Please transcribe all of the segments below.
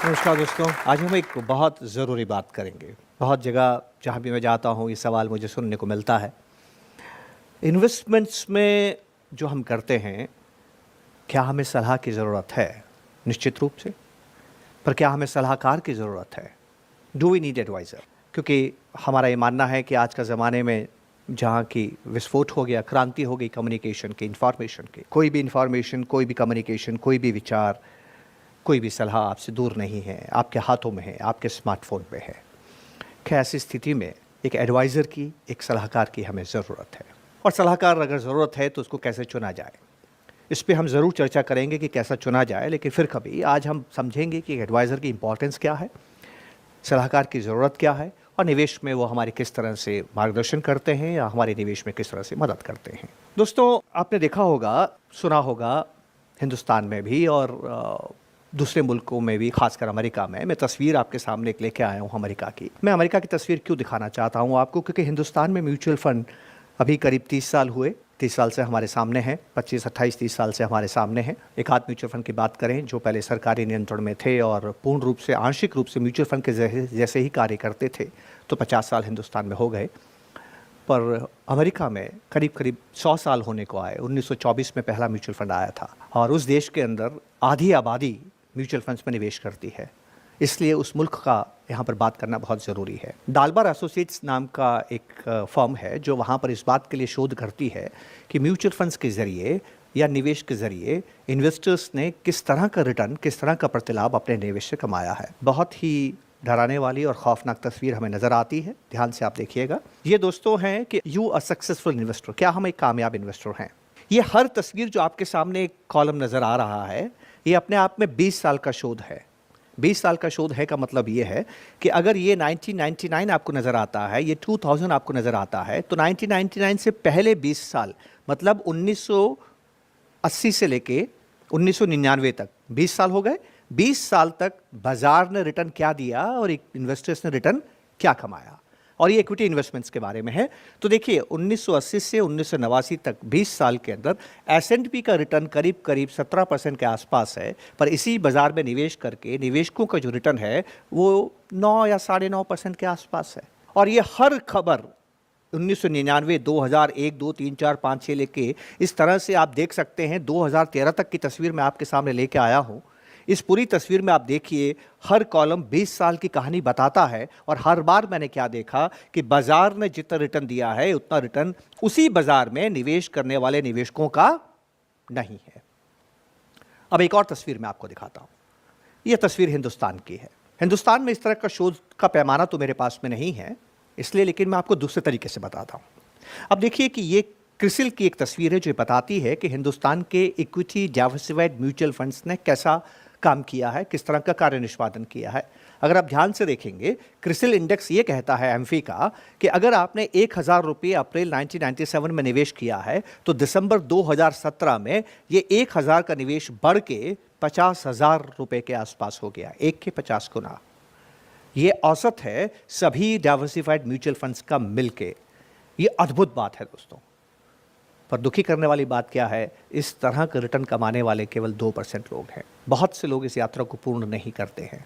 नमस्कार दोस्तों, आज हम एक बहुत ज़रूरी बात करेंगे। बहुत जगह जहाँ भी मैं जाता हूँ ये सवाल मुझे सुनने को मिलता है। इन्वेस्टमेंट्स में जो हम करते हैं, क्या हमें सलाह की ज़रूरत है? निश्चित रूप से। पर क्या हमें सलाहकार की ज़रूरत है? Do we need adviser? क्योंकि हमारा ये मानना है कि आज के ज़माने में जहाँ की विस्फोट हो गया, क्रांति हो गई कम्युनिकेशन की, इन्फॉर्मेशन की। कोई भी इन्फॉर्मेशन, कोई भी कम्युनिकेशन, कोई भी विचार, कोई भी सलाह आपसे दूर नहीं है, आपके हाथों में है, आपके स्मार्टफोन पे है। क्या ऐसी स्थिति में एक एडवाइज़र की, एक सलाहकार की हमें ज़रूरत है? और सलाहकार अगर ज़रूरत है तो उसको कैसे चुना जाए? इस पे हम ज़रूर चर्चा करेंगे कि कैसा चुना जाए, लेकिन फिर कभी आज हम समझेंगे कि एडवाइज़र की इम्पोर्टेंस क्या है, सलाहकार की ज़रूरत क्या है और निवेश में वो हमारी किस तरह से मार्गदर्शन करते हैं या हमारे निवेश में किस तरह से मदद करते हैं। दोस्तों, आपने देखा होगा, सुना होगा, हिंदुस्तान में भी और दूसरे मुल्कों में भी, खासकर अमेरिका में। मैं तस्वीर आपके सामने एक लेके आया हूँ अमेरिका की। मैं अमेरिका की तस्वीर क्यों दिखाना चाहता हूँ आपको, क्योंकि हिंदुस्तान में म्यूचुअल फ़ंड अभी करीब 30 साल हुए, 30 साल से हमारे सामने हैं, 25, 28, 30 साल से हमारे सामने हैं। एक आध म्यूचुअल फ़ंड की बात करें जो पहले सरकारी नियंत्रण में थे और पूर्ण रूप से, आंशिक रूप से म्यूचुअल फ़ंड के जैसे ही कार्य करते थे, तो 50 साल हिंदुस्तान में हो गए। पर अमेरिका में करीब करीब 100 साल होने को आए। 1924 में पहला म्यूचुअल फ़ंड आया था और उस देश के अंदर आधी आबादी म्यूचुअल फंड्स में निवेश करती है। इसलिए उस मुल्क का यहाँ पर बात करना बहुत ज़रूरी है। डालबार एसोसिएट्स नाम का एक फर्म है जो वहाँ पर इस बात के लिए शोध करती है कि म्यूचुअल फंड्स के ज़रिए या निवेश के ज़रिए इन्वेस्टर्स ने किस तरह का रिटर्न, किस तरह का प्रतिलाभ अपने निवेश से कमाया है। बहुत ही डराने वाली और खौफनाक तस्वीर हमें नज़र आती है। ध्यान से आप देखिएगा। ये दोस्तों हैं कि यू अ सक्सेसफुल इन्वेस्टर, क्या हम एक कामयाब इन्वेस्टर हैं? ये हर तस्वीर जो आपके सामने एक कॉलम नज़र आ रहा है, ये अपने आप में 20 साल का शोध है। 20 साल का शोध है का मतलब ये है कि अगर ये 1999 आपको नज़र आता है, ये 2000 आपको नज़र आता है, तो 1999 से पहले 20 साल, मतलब 1980 से लेके 1999 तक 20 साल हो गए। 20 साल तक बाजार ने रिटर्न क्या दिया और एक इन्वेस्टर्स ने रिटर्न क्या कमाया, और ये इक्विटी इन्वेस्टमेंट्स के बारे में है। तो देखिए, 1980 से 1989 तक 20 साल के अंदर S&P का रिटर्न करीब करीब 17% के आसपास है। पर इसी बाजार में निवेश करके निवेशकों का जो रिटर्न है वो 9 या 9.5% के आसपास है। और ये हर खबर 1999, 2001, 2, 3, 4, 5, 6 लेके इस तरह से आप देख सकते हैं। 2013 तक की तस्वीर मैं आपके सामने लेके आया हूँ। इस पूरी तस्वीर में आप देखिए, हर कॉलम 20 साल की कहानी बताता है और हर बार मैंने क्या देखा कि बाजार ने जितना रिटर्न दिया है उतना रिटर्न उसी बाजार में निवेश करने वाले निवेशकों का नहीं है। अब एक और तस्वीर मैं आपको दिखाता हूं। यह तस्वीर हिंदुस्तान की है। हिंदुस्तान में इस तरह का शोध का पैमाना तो मेरे पास में नहीं है, इसलिए, लेकिन मैं आपको दूसरे तरीके से बताता हूं। अब देखिए कि ये क्रिसिल की एक तस्वीर है जो बताती है कि हिंदुस्तान के इक्विटी डाइवर्सिफाइड म्यूचुअल फंड्स ने कैसा काम किया है, किस तरह का कार्य निष्पादन किया है। अगर आप ध्यान से देखेंगे, क्रिसिल इंडेक्स ये कहता है एमफी का कि अगर आपने 1000 रुपये अप्रैल 1997 में निवेश किया है तो दिसंबर 2017 में ये 1000 का निवेश बढ़ के 50,000 रुपये के आसपास हो गया, 1 के 50 गुना। ये औसत है सभी डाइवर्सिफाइड म्यूचुअल फंड्स का मिलके। ये अद्भुत बात है दोस्तों। पर दुखी करने वाली बात क्या है, इस तरह का रिटर्न कमाने वाले केवल 2% लोग हैं। बहुत से लोग इस यात्रा को पूर्ण नहीं करते हैं।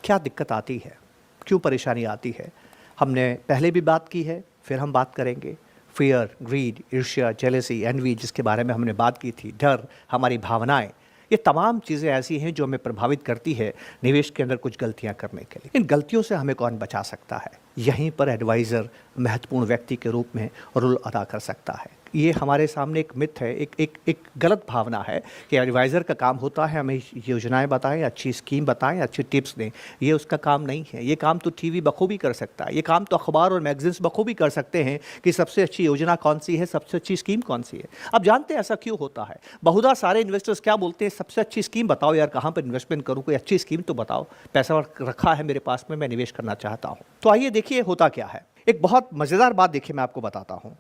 क्या दिक्कत आती है, क्यों परेशानी आती है, हमने पहले भी बात की है, फिर हम बात करेंगे। फियर, ग्रीड, ईर्ष्या, जेलसी, एनवी, जिसके बारे में हमने बात की थी, डर, हमारी भावनाएं, ये तमाम चीज़ें ऐसी हैं जो हमें प्रभावित करती है निवेश के अंदर कुछ गलतियां करने के लिए। इन गलतियों से हमें कौन बचा सकता है? यहीं पर एडवाइज़र महत्वपूर्ण व्यक्ति के रूप में रोल अदा कर सकता है। ये हमारे सामने एक मिथ है, एक गलत भावना है कि एडवाइज़र का काम होता है हमें योजनाएं बताएं, अच्छी स्कीम बताएं, अच्छी टिप्स दें। ये उसका काम नहीं है। ये काम तो टीवी बखूबी कर सकता है, ये काम तो अखबार और मैगजीन्स बखूबी कर सकते हैं कि सबसे अच्छी योजना कौन सी है, सबसे अच्छी स्कीम कौन सी है। अब जानते हैं ऐसा क्यों होता है? बहुधा सारे इन्वेस्टर्स क्या बोलते हैं, सबसे अच्छी स्कीम बताओ यार, कहाँ पर इन्वेस्टमेंट करूँ, कोई अच्छी स्कीम तो बताओ, पैसा रखा है मेरे पास में, मैं निवेश करना चाहता हूँ। तो आइए देखिए होता क्या है। एक बहुत मज़ेदार बात देखिए मैं आपको बताता हूँ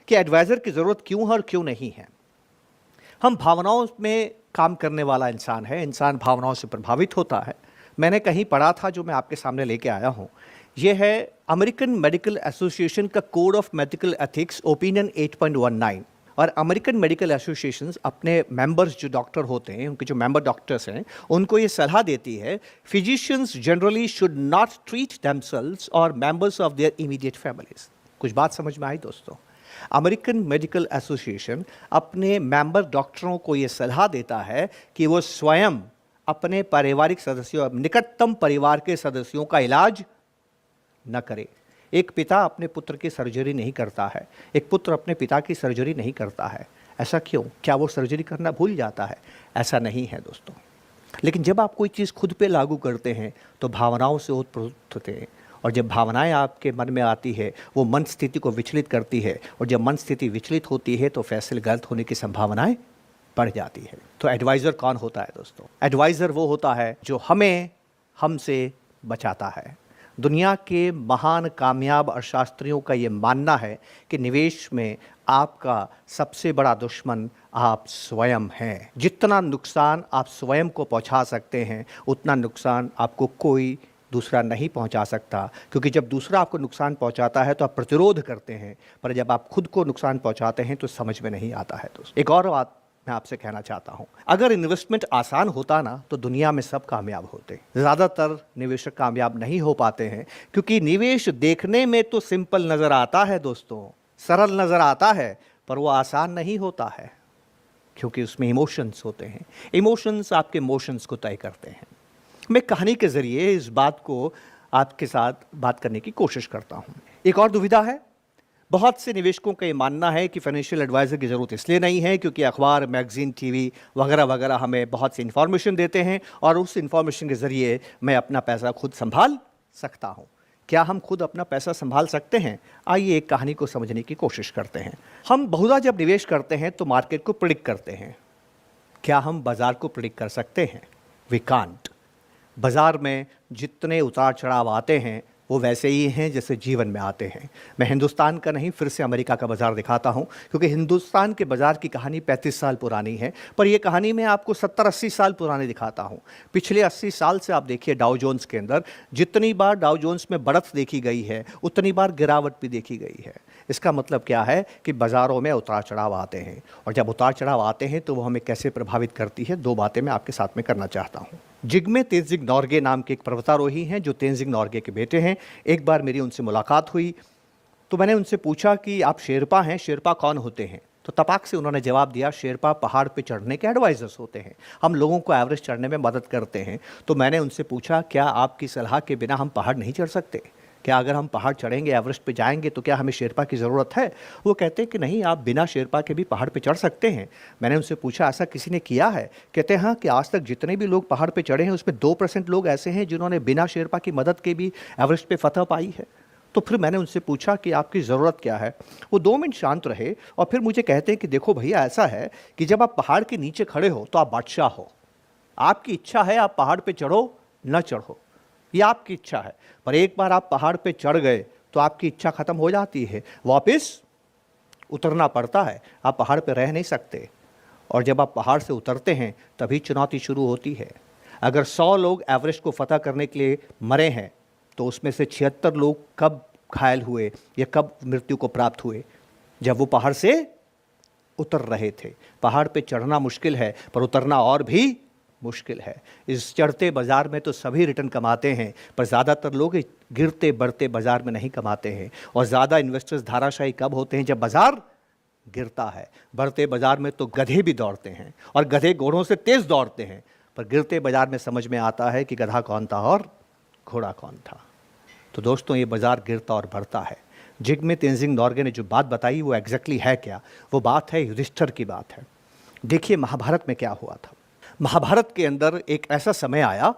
कि एडवाइज़र की ज़रूरत क्यों है और क्यों नहीं है। हम भावनाओं में काम करने वाला इंसान है, इंसान भावनाओं से प्रभावित होता है। मैंने कहीं पढ़ा था जो मैं आपके सामने लेके आया हूँ। ये है अमेरिकन मेडिकल एसोसिएशन का code of medical ethics opinion 8.19। और अमेरिकन मेडिकल एसोसिएशंस अपने मेंबर्स जो डॉक्टर होते हैं, उनके जो मेंबर डॉक्टर्स हैं, उनको ये सलाह देती है physicians generally should not treat themselves और members of their immediate families. कुछ बात समझ में आई दोस्तों? अमेरिकन मेडिकल एसोसिएशन अपने मेंबर डॉक्टरों को ये सलाह देता है कि वो स्वयं अपने पारिवारिक सदस्यों, निकटतम परिवार के सदस्यों का इलाज न करे। एक पिता अपने पुत्र की सर्जरी नहीं करता है, एक पुत्र अपने पिता की सर्जरी नहीं करता है। ऐसा क्यों? क्या वो सर्जरी करना भूल जाता है? ऐसा नहीं है दोस्तों। लेकिन जब आप कोई चीज़ खुद पे लागू करते हैं तो भावनाओं से ओतप्रोत होते हैं, और जब भावनाएं आपके मन में आती है वो मन स्थिति को विचलित करती है, और जब मन स्थिति विचलित होती है तो फैसले गलत होने की संभावनाएं बढ़ जाती है। तो एडवाइज़र कौन होता है दोस्तों? एडवाइज़र वो होता है जो हमें हमसे बचाता है। दुनिया के महान कामयाब अर्थशास्त्रियों का ये मानना है कि निवेश में आपका सबसे बड़ा दुश्मन आप स्वयं हैं। जितना नुकसान आप स्वयं को पहुंचा सकते हैं उतना नुकसान आपको कोई दूसरा नहीं पहुंचा सकता, क्योंकि जब दूसरा आपको नुकसान पहुंचाता है तो आप प्रतिरोध करते हैं, पर जब आप खुद को नुकसान पहुंचाते हैं तो समझ में नहीं आता है दोस्तों। एक और बात मैं आपसे कहना चाहता हूं, अगर इन्वेस्टमेंट आसान होता ना तो दुनिया में सब कामयाब होते। ज़्यादातर निवेशक कामयाब नहीं हो पाते हैं क्योंकि निवेश देखने में तो सिंपल नज़र आता है दोस्तों, सरल नज़र आता है, पर वो आसान नहीं होता है, क्योंकि उसमें इमोशंस होते हैं। इमोशंस आपके मोशंस को तय करते हैं। मैं कहानी के ज़रिए इस बात को आपके साथ बात करने की कोशिश करता हूँ। एक और दुविधा है, बहुत से निवेशकों का ये मानना है कि फाइनेंशियल एडवाइज़र की ज़रूरत इसलिए नहीं है क्योंकि अखबार, मैगज़ीन, टीवी वगैरह वगैरह हमें बहुत सी इन्फॉर्मेशन देते हैं और उस इन्फॉर्मेशन के ज़रिए मैं अपना पैसा खुद संभाल सकता हूँ। क्या हम खुद अपना पैसा संभाल सकते हैं? आइए एक कहानी को समझने की कोशिश करते हैं। हम बहुधा जब निवेश करते हैं तो मार्केट को प्रेडिक्ट करते हैं। क्या हम बाज़ार को प्रेडिक्ट कर सकते हैं? We can't. बाज़ार में जितने उतार चढ़ाव आते हैं वो वैसे ही हैं जैसे जीवन में आते हैं। मैं हिंदुस्तान का नहीं, फिर से अमेरिका का बाज़ार दिखाता हूं, क्योंकि हिंदुस्तान के बाज़ार की कहानी 35 साल पुरानी है, पर यह कहानी मैं आपको 70-80 साल पुरानी दिखाता हूं। पिछले 80 साल से आप देखिए डाउ जोन्स के अंदर जितनी बार डाउ जोन्स में बढ़त देखी गई है उतनी बार गिरावट भी देखी गई है। इसका मतलब क्या है कि बाज़ारों में उतार चढ़ाव आते हैं, और जब उतार चढ़ाव आते हैं तो वो हमें कैसे प्रभावित करती है, दो बातें मैं आपके साथ में करना चाहता हूँ। जिग्मे तेंजिंग नोर्गे नाम के एक पर्वतारोही हैं जो तेंजिंग नोर्गे के बेटे हैं। एक बार मेरी उनसे मुलाकात हुई तो मैंने उनसे पूछा कि आप शेरपा हैं, शेरपा कौन होते हैं? तो तपाक से उन्होंने जवाब दिया, शेरपा पहाड़ पे चढ़ने के एडवाइजर्स होते हैं, हम लोगों को एवरेस्ट चढ़ने में मदद करते हैं। तो मैंने उनसे पूछा, क्या आपकी सलाह के बिना हम पहाड़ नहीं चढ़ सकते? क्या अगर हम पहाड़ चढ़ेंगे, एवरेस्ट पे जाएंगे तो क्या हमें शेरपा की ज़रूरत है? वो कहते हैं कि नहीं, आप बिना शेरपा के भी पहाड़ पे चढ़ सकते हैं। मैंने उनसे पूछा, ऐसा किसी ने किया है? कहते हैं हाँ, कि आज तक जितने भी लोग पहाड़ पे चढ़े हैं उसमें 2% लोग ऐसे हैं जिन्होंने बिना शेरपा की मदद के भी एवरेस्ट पे फतह पाई है। तो फिर मैंने उनसे पूछा कि आपकी ज़रूरत क्या है? वो 2 मिनट शांत रहे और फिर मुझे कहते हैं कि देखो भैया, ऐसा है कि जब आप पहाड़ के नीचे खड़े हो तो आप बादशाह हो। आपकी इच्छा है आप पहाड़ पे चढ़ो न चढ़ो, ये आपकी इच्छा है, पर एक बार आप पहाड़ पे चढ़ गए तो आपकी इच्छा खत्म हो जाती है, वापस उतरना पड़ता है। आप पहाड़ पे रह नहीं सकते, और जब आप पहाड़ से उतरते हैं तभी चुनौती शुरू होती है। अगर 100 लोग एवरेस्ट को फतह करने के लिए मरे हैं तो उसमें से 76 लोग कब घायल हुए या कब मृत्यु को प्राप्त हुए? जब वो पहाड़ से उतर रहे थे। पहाड़ पे चढ़ना मुश्किल है पर उतरना और भी मुश्किल है। इस चढ़ते बाज़ार में तो सभी रिटर्न कमाते हैं, पर ज़्यादातर लोग गिरते बढ़ते बाज़ार में नहीं कमाते हैं। और ज़्यादा इन्वेस्टर्स धाराशायी कब होते हैं? जब बाज़ार गिरता है। बढ़ते बाज़ार में तो गधे भी दौड़ते हैं और गधे घोड़ों से तेज़ दौड़ते हैं, पर गिरते बाज़ार में समझ में आता है कि गधा कौन था और घोड़ा कौन था। तो दोस्तों, ये बाज़ार गिरता और बढ़ता है। जिग्मे तेंजिंग नोर्गे ने जो बात बताई वो एग्जैक्टली है क्या? वो बात है युधिष्ठिर की बात है। देखिए महाभारत में क्या हुआ था। महाभारत के अंदर एक ऐसा समय आया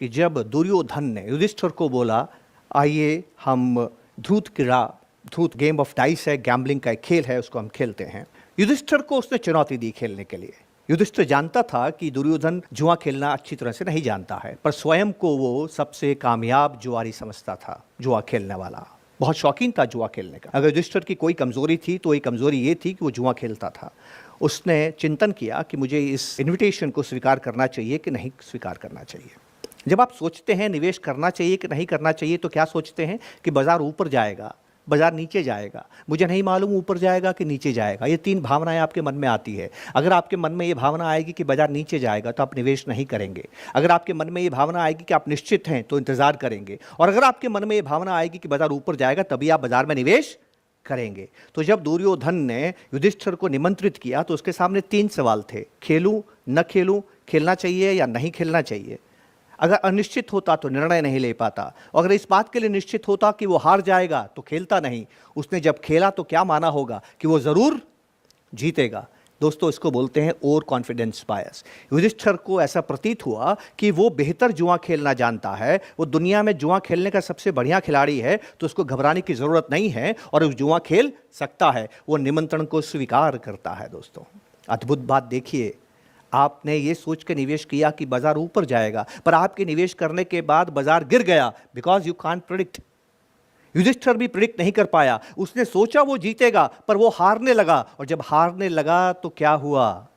कि जब दुर्योधन ने युधिष्ठिर को बोला, आइए हम ध्रुत गेम ऑफ डाइस है, गैम्बलिंग का एक खेल है, उसको हम खेलते हैं। युधिष्ठिर को उसने चुनौती दी खेलने के लिए। युधिष्ठिर जानता था कि दुर्योधन जुआ खेलना अच्छी तरह से नहीं जानता है, पर स्वयं को वो सबसे कामयाब जुआरी समझता था, जुआ खेलने वाला, बहुत शौकीन था जुआ खेलने का। अगर युधिष्ठिर की कोई कमज़ोरी थी तो ये कमज़ोरी ये थी कि वो जुआ खेलता था। उसने चिंतन किया कि मुझे इस इनविटेशन को स्वीकार करना चाहिए कि नहीं स्वीकार करना चाहिए। जब आप सोचते हैं निवेश करना चाहिए कि नहीं करना चाहिए तो क्या सोचते हैं कि बाज़ार ऊपर जाएगा बाजार नीचे जाएगा, मुझे नहीं मालूम ऊपर जाएगा कि नीचे जाएगा। ये तीन भावनाएं आपके मन में आती है। अगर आपके मन में ये भावना आएगी कि बाजार नीचे जाएगा तो आप निवेश नहीं करेंगे। अगर आपके मन में ये भावना आएगी कि आप निश्चित हैं तो इंतजार करेंगे। और अगर आपके मन में ये भावना आएगी कि बाजार ऊपर जाएगा तभी आप बाजार में निवेश करेंगे। तो जब दुर्योधन ने युधिष्ठिर को निमंत्रित किया तो उसके सामने तीन सवाल थे, खेलूं न खेलूं, खेलना चाहिए या नहीं खेलना चाहिए। अगर अनिश्चित होता तो निर्णय नहीं ले पाता, और अगर इस बात के लिए निश्चित होता कि वो हार जाएगा तो खेलता नहीं। उसने जब खेला तो क्या माना होगा कि वो जरूर जीतेगा। दोस्तों, इसको बोलते हैं ओवर कॉन्फिडेंस बायस। युधिष्ठिर को ऐसा प्रतीत हुआ कि वो बेहतर जुआ खेलना जानता है, वो दुनिया में जुआ खेलने का सबसे बढ़िया खिलाड़ी है, तो उसको घबराने की जरूरत नहीं है और वो जुआ खेल सकता है। वो निमंत्रण को स्वीकार करता है। दोस्तों, अद्भुत बात देखिए, आपने ये सोच के निवेश किया कि बाजार ऊपर जाएगा, पर आपके निवेश करने के बाद बाजार गिर गया, because you can't predict. Yudhishthir भी प्रेडिक्ट नहीं कर पाया। उसने सोचा वो जीतेगा, पर वो हारने लगा, और जब हारने लगा तो क्या हुआ?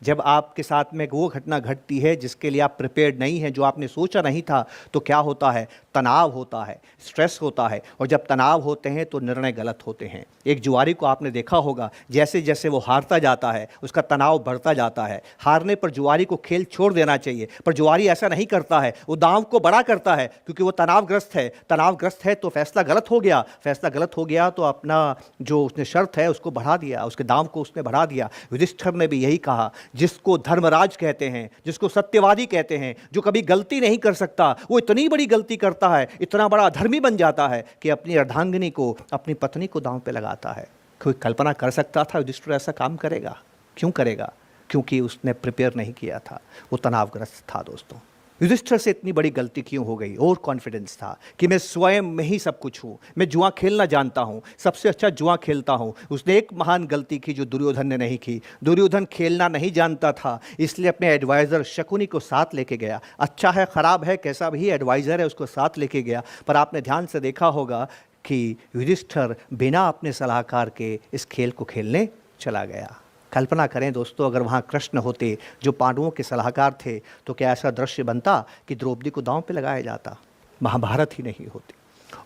जब आपके साथ में वो घटना घटती है जिसके लिए आप प्रिपेयर्ड नहीं हैं, जो आपने सोचा नहीं था, तो क्या होता है? तनाव होता है, स्ट्रेस होता है, और जब तनाव होते हैं तो निर्णय गलत होते हैं। एक जुआरी को आपने देखा होगा, जैसे जैसे वो हारता जाता है उसका तनाव बढ़ता जाता है। हारने पर जुआरी को खेल छोड़ देना चाहिए, पर जुआरी ऐसा नहीं करता है, वो दांव को बड़ा करता है, क्योंकि वो तनावग्रस्त है। तनावग्रस्त है तो फैसला गलत हो गया, फैसला गलत हो गया तो अपना जो उसने शर्त है उसको बढ़ा दिया, उसके दांव को उसने बढ़ा दिया। युधिष्ठिर ने भी यही कहा, जिसको धर्मराज कहते हैं, जिसको सत्यवादी कहते हैं, जो कभी गलती नहीं कर सकता, वो इतनी बड़ी गलती करता है, इतना बड़ा अधर्मी बन जाता है कि अपनी अर्धांगिनी को, अपनी पत्नी को दांव पे लगाता है। कोई कल्पना कर सकता था युधिष्ठिर ऐसा काम करेगा? क्यों करेगा? क्योंकि उसने प्रिपेयर नहीं किया था, वो तनावग्रस्त था। दोस्तों, युधिष्ठिर से इतनी बड़ी गलती क्यों हो गई? और कॉन्फिडेंस था कि मैं स्वयं में ही सब कुछ हूँ, मैं जुआ खेलना जानता हूँ, सबसे अच्छा जुआ खेलता हूँ। उसने एक महान गलती की जो दुर्योधन ने नहीं की। दुर्योधन खेलना नहीं जानता था, इसलिए अपने एडवाइज़र शकुनी को साथ लेके गया। अच्छा है, ख़राब है, कैसा भी एडवाइज़र है, उसको साथ लेके गया। पर आपने ध्यान से देखा होगा कि युधिष्ठिर बिना अपने सलाहकार के इस खेल को खेलने चला गया। कल्पना करें दोस्तों, अगर वहाँ कृष्ण होते जो पांडवों के सलाहकार थे, तो क्या ऐसा दृश्य बनता कि द्रौपदी को दांव पे लगाया जाता? महाभारत ही नहीं होती।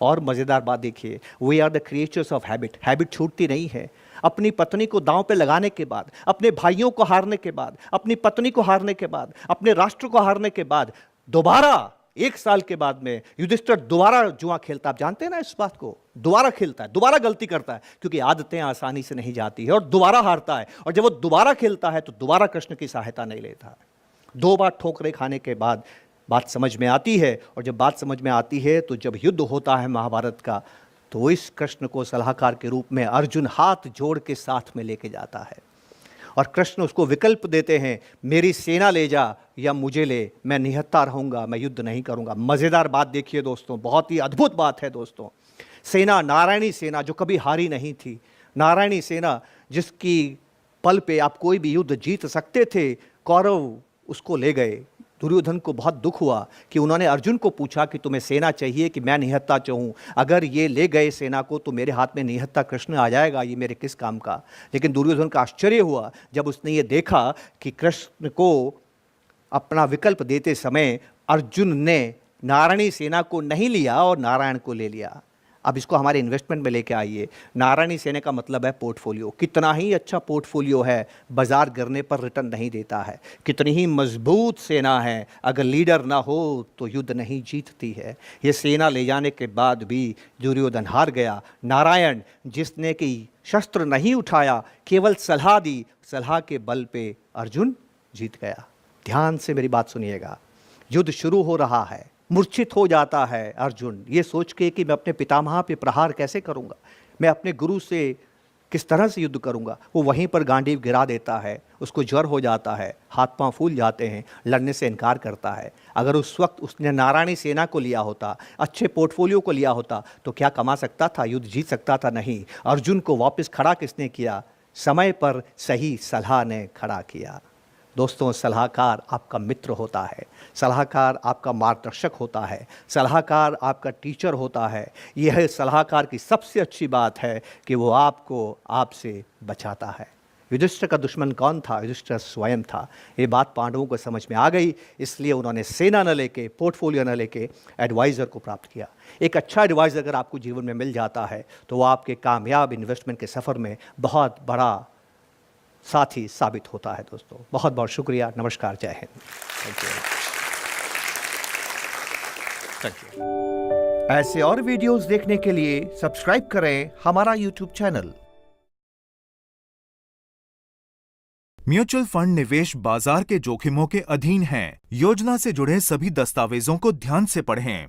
और मज़ेदार बात देखिए, we are the creatures of habit. Habit छूटती नहीं है। अपनी पत्नी को दांव पे लगाने के बाद, अपने भाइयों को हारने के बाद, अपनी पत्नी को हारने के बाद, अपने राष्ट्र को हारने के बाद, दोबारा 1 साल के बाद में युधिष्ठिर दोबारा जुआ खेलता। आप जानते हैं ना इस बात को? दोबारा खेलता है, दोबारा गलती करता है, क्योंकि आदतें आसानी से नहीं जाती है, और दोबारा हारता है। और जब वो दोबारा खेलता है तो दोबारा कृष्ण की सहायता नहीं लेता है। 2 बार ठोकरें खाने के बाद बात समझ में आती है, और जब बात समझ में आती है तो जब युद्ध होता है महाभारत का, तो इस कृष्ण को सलाहकार के रूप में अर्जुन हाथ जोड़ के साथ में लेके जाता है, और कृष्ण उसको विकल्प देते हैं, मेरी सेना ले जा या मुझे ले, मैं निहत्था रहूंगा, मैं युद्ध नहीं करूंगा। मज़ेदार बात देखिए दोस्तों, बहुत ही अद्भुत बात है दोस्तों। सेना, नारायणी सेना, जो कभी हारी नहीं थी, नारायणी सेना जिसकी पल पे आप कोई भी युद्ध जीत सकते थे, कौरव उसको ले गए। दुर्योधन को बहुत दुख हुआ कि उन्होंने अर्जुन को पूछा कि तुम्हें सेना चाहिए कि मैं निहत्था चाहूँ? अगर ये ले गए सेना को तो मेरे हाथ में निहत्था कृष्ण आ जाएगा, ये मेरे किस काम का। लेकिन दुर्योधन का आश्चर्य हुआ जब उसने ये देखा कि कृष्ण को अपना विकल्प देते समय अर्जुन ने नारायणी सेना को नहीं लिया और नारायण को ले लिया। अब इसको हमारे इन्वेस्टमेंट में लेके आइए। नारायणी सेना का मतलब है पोर्टफोलियो। कितना ही अच्छा पोर्टफोलियो है, बाजार गिरने पर रिटर्न नहीं देता है। कितनी ही मजबूत सेना है, अगर लीडर ना हो तो युद्ध नहीं जीतती है। ये सेना ले जाने के बाद भी दुर्योधन हार गया। नारायण, जिसने कि शस्त्र नहीं उठाया, केवल सलाह दी, सलाह के बल पे अर्जुन जीत गया। ध्यान से मेरी बात सुनिएगा। युद्ध शुरू हो रहा है, मूर्छित हो जाता है अर्जुन, ये सोच के कि मैं अपने पितामह पे प्रहार कैसे करूंगा, मैं अपने गुरु से किस तरह से युद्ध करूंगा। वो वहीं पर गांडीव गिरा देता है, उसको ज्वर हो जाता है, हाथ पांव फूल जाते हैं, लड़ने से इनकार करता है। अगर उस वक्त उसने नारायणी सेना को लिया होता, अच्छे पोर्टफोलियो को लिया होता, तो क्या कमा सकता था, युद्ध जीत सकता था? नहीं। अर्जुन को वापस खड़ा किसने किया? समय पर सही सलाह ने खड़ा किया। दोस्तों, सलाहकार आपका मित्र होता है, सलाहकार आपका मार्गदर्शक होता है, सलाहकार आपका टीचर होता है। यह सलाहकार की सबसे अच्छी बात है कि वो आपको आपसे बचाता है। युधिष्ठिर का दुश्मन कौन था? युधिष्ठिर स्वयं था। ये बात पांडवों को समझ में आ गई, इसलिए उन्होंने सेना न लेके, पोर्टफोलियो न लेके एडवाइज़र को प्राप्त किया। एक अच्छा एडवाइज़र अगर आपको जीवन में मिल जाता है तो वो आपके कामयाब इन्वेस्टमेंट के सफ़र में बहुत बड़ा साथी साबित होता है। दोस्तों बहुत बहुत शुक्रिया, नमस्कार, जय हिंद। Thank you. ऐसे और वीडियोस देखने के लिए सब्सक्राइब करें हमारा यूट्यूब चैनल। म्यूचुअल फंड निवेश बाजार के जोखिमों के अधीन हैं। योजना से जुड़े सभी दस्तावेजों को ध्यान से पढ़ें।